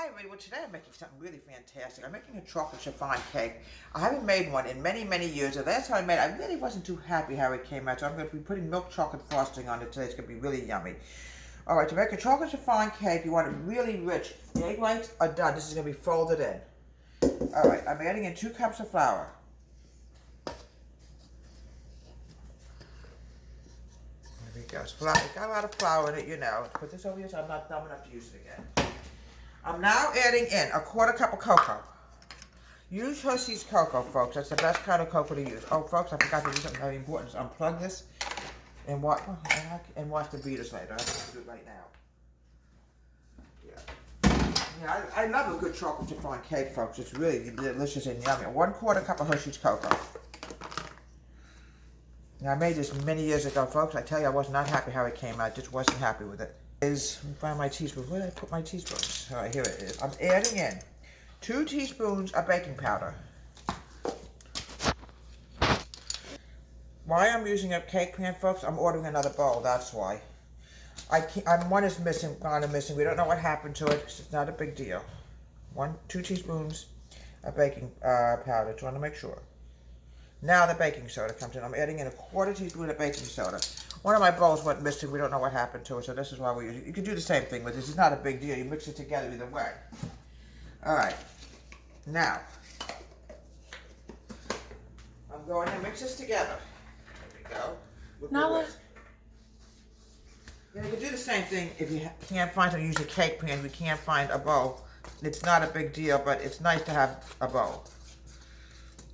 Hi everybody, well today I'm making something really fantastic. I'm making a chocolate chiffon cake. I haven't made one in many, many years. The last time I made it, I really wasn't too happy how it came out. So I'm going to be putting milk chocolate frosting on it today. It's going to be really yummy. Alright, to make a chocolate chiffon cake, you want it really rich. The egg whites are done. This is going to be folded in. Alright, I'm adding in 2 cups of flour. There we go. It's got a lot of flour in it, you know. Put this over here so I'm not dumb enough to use it again. I'm now adding in a 1/4 cup of cocoa. Use herserys cocoa, folks. That's the best kind of cocoa to use. Oh, folks, I forgot to do something very important. Just unplug this and watch the beaters later. I have to do it right now. Yeah, I love a good chocolate chiffon cake, folks. It's really delicious and yummy. 1/4 cup of herserys cocoa. Now, I made this many years ago, folks. I tell you, I was not happy how it came out. Just wasn't happy with it. Let me find my teaspoon. Where did I put my teaspoons? All right, here it is. I'm adding in 2 teaspoons of baking powder. Why I'm using a cake pan, folks, I'm ordering another bowl. That's why. One is missing, kind of missing. We don't know what happened to it. It's not a big deal. 2 teaspoons of baking powder. Just want to make sure. Now the baking soda comes in. I'm adding in a 1/4 teaspoon of baking soda. One of my bowls went missing. We don't know what happened to it, so this is why we use it. You can do the same thing with this. It's not a big deal. You mix it together either way. All right. Now, I'm going to mix this together. There we go. Now let's... You can do the same thing if you can't find to use a cake pan. If you can't find a bowl. It's not a big deal, but it's nice to have a bowl.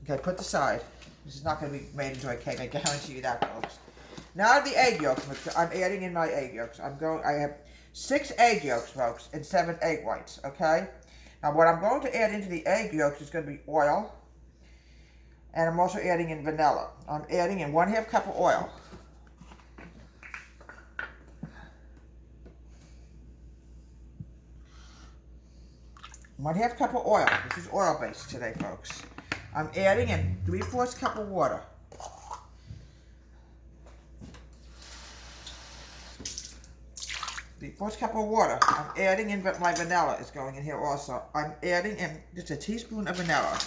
Okay, put this aside. This is not going to be made into a cake. I guarantee you that, folks. Now the egg yolks. I'm adding in my egg yolks. I have 6 egg yolks, folks, and 7 egg whites. Okay. Now what I'm going to add into the egg yolks is going to be oil, and I'm also adding in vanilla. I'm adding in 1/2 cup of oil. One-half cup of oil. This is oil based today, folks. I'm adding in 3/4 cup of water. The 1/4 cup of water. I'm adding in my vanilla is going in here also. I'm adding in just a teaspoon of vanilla.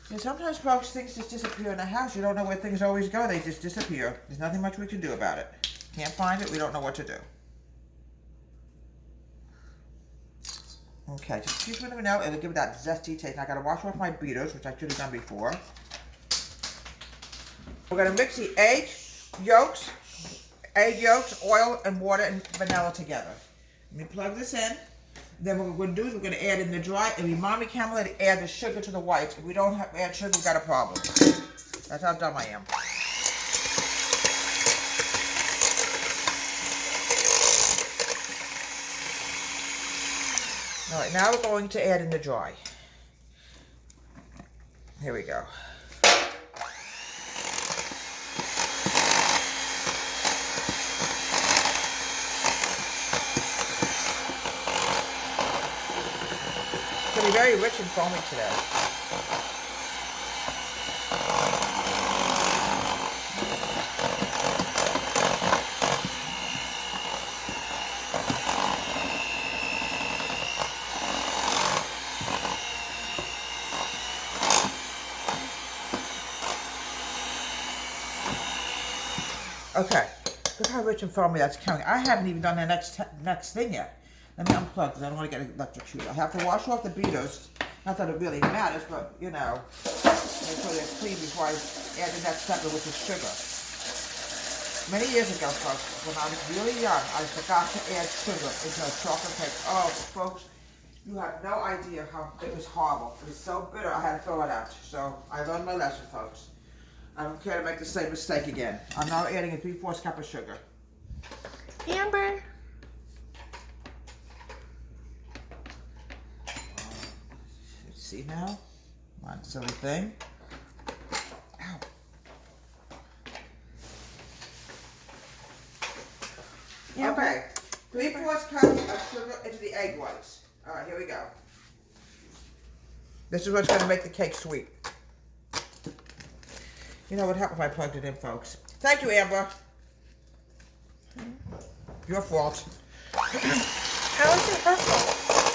And sometimes, folks, things just disappear in the house. You don't know where things always go. They just disappear. There's nothing much we can do about it. Can't find it. We don't know what to do. Okay, just a teaspoon of vanilla. It'll give it that zesty taste. Now I got to wash off my beaters, which I should have done before. We're going to mix the egg yolks, oil, and water and vanilla together. Let me plug this in. Then what we're going to do is we're going to add in the dry, and remind me, Camilla, to add the sugar to the whites. If we don't add sugar, we've got a problem. That's how dumb I am. All right, now we're going to add in the dry. Here we go. It's going to be very rich and foamy today. Okay, look how rich and foamy that's coming. I haven't even done the next thing yet. Let me unplug because I don't want to get electrocuted. I have to wash off the beaters. Not that it really matters, but, you know, make sure they're clean before I add the next step, which is sugar. Many years ago, folks, when I was really young, I forgot to add sugar into a chocolate cake. Oh, folks, you have no idea how it was horrible. It was so bitter, I had to throw it out. So I learned my lesson, folks. I don't care to make the same mistake again. I'm now adding a 3/4 cup of sugar. Amber. See now? Come on, silly thing. Ow. Amber. Okay. 3/4 cup of sugar into the egg whites. All right, here we go. This is what's going to make the cake sweet. You know what happened if I plugged it in, folks. Thank you, Amber. Your fault. How is it her fault?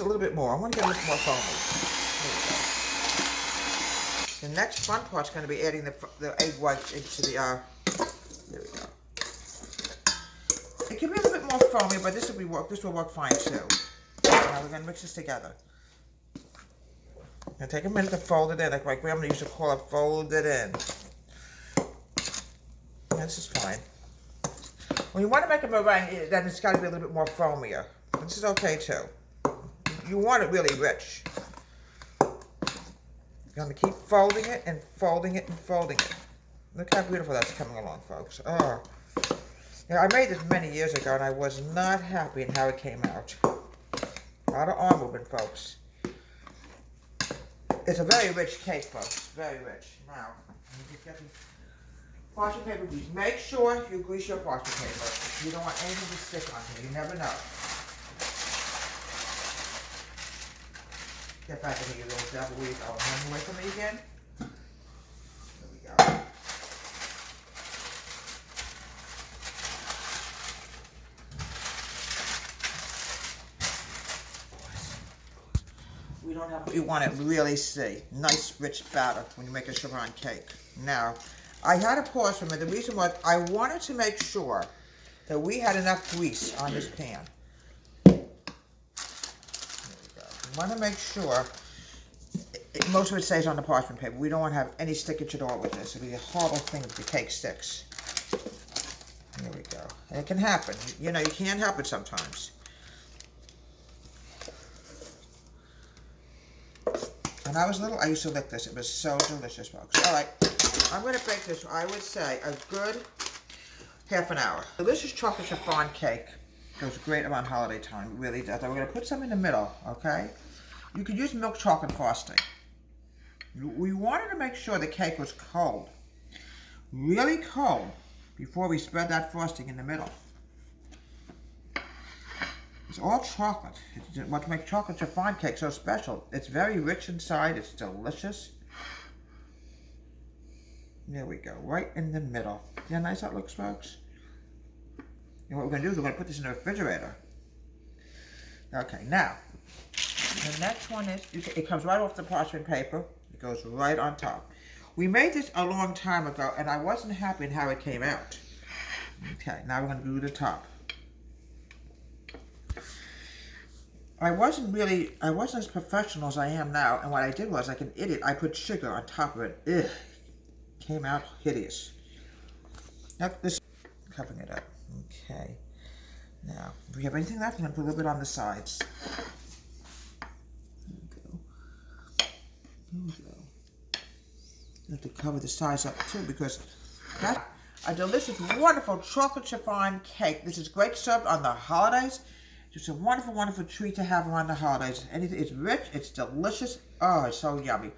little bit more. I want to get a little more foamy. There we go. The next fun part's going to be adding the egg whites into the, there we go. It can be a little bit more foamy, but this will work fine too. Now we're going to mix this together. Now take a minute to fold it in, like my grandma used to call it, fold it in. This is fine. When you want to make a meringue, then it's got to be a little bit more foamier. This is okay too. You want it really rich. You're going to keep folding it and folding it and folding it. Look how beautiful that's coming along, folks. Oh. Now, I made this many years ago, and I was not happy in how it came out. A lot of arm movement, folks. It's a very rich cake, folks. Very rich. Now, let me just get the parchment paper grease. Make sure you grease your parchment paper. You don't want anything to stick on here. You never know. Get back in here, you little devil. Oh, run away from me again. There we go. We don't have. You want it really nice, rich batter when you make a chiffon cake. Now, I had to pause for a minute. The reason was I wanted to make sure that we had enough grease on this pan. We want to make sure most of it stays on the parchment paper. We don't want to have any stickage at all with this. It'll be a horrible thing if the cake sticks. There we go. And it can happen. You know, you can't help it sometimes. When I was little, I used to lick this. It was so delicious, folks. All right, I'm going to bake this, I would say, a good half an hour. Delicious chocolate chiffon cake goes great around holiday time. It really does. We're going to put some in the middle, okay? You could use milk chocolate frosting. We wanted to make sure the cake was cold, really cold, before we spread that frosting in the middle. It's all chocolate. It's what makes chocolate chiffon cake so special. It's very rich inside. It's delicious. There we go, right in the middle. See how nice that looks, folks? And what we're going to do is we're going to put this in the refrigerator. Okay, now, the next one is, it comes right off the parchment paper. It goes right on top. We made this a long time ago, and I wasn't happy in how it came out. Okay, now we're going to do the top. I wasn't as professional as I am now, and what I did was, like an idiot, I put sugar on top of it. Ugh, came out hideous. Now, this, covering it up. Okay. Now, if we have anything left, I'm going to put a little bit on the sides. There we go. There we go. You have to cover the sides up too, because that's a delicious, wonderful chocolate chiffon cake. This is great served on the holidays. It's a wonderful, wonderful treat to have around the holidays. It's rich, it's delicious. Oh, it's so yummy.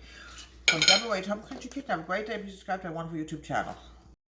From WH Home Country Kitchen, have a great day. Please subscribe to my wonderful YouTube channel.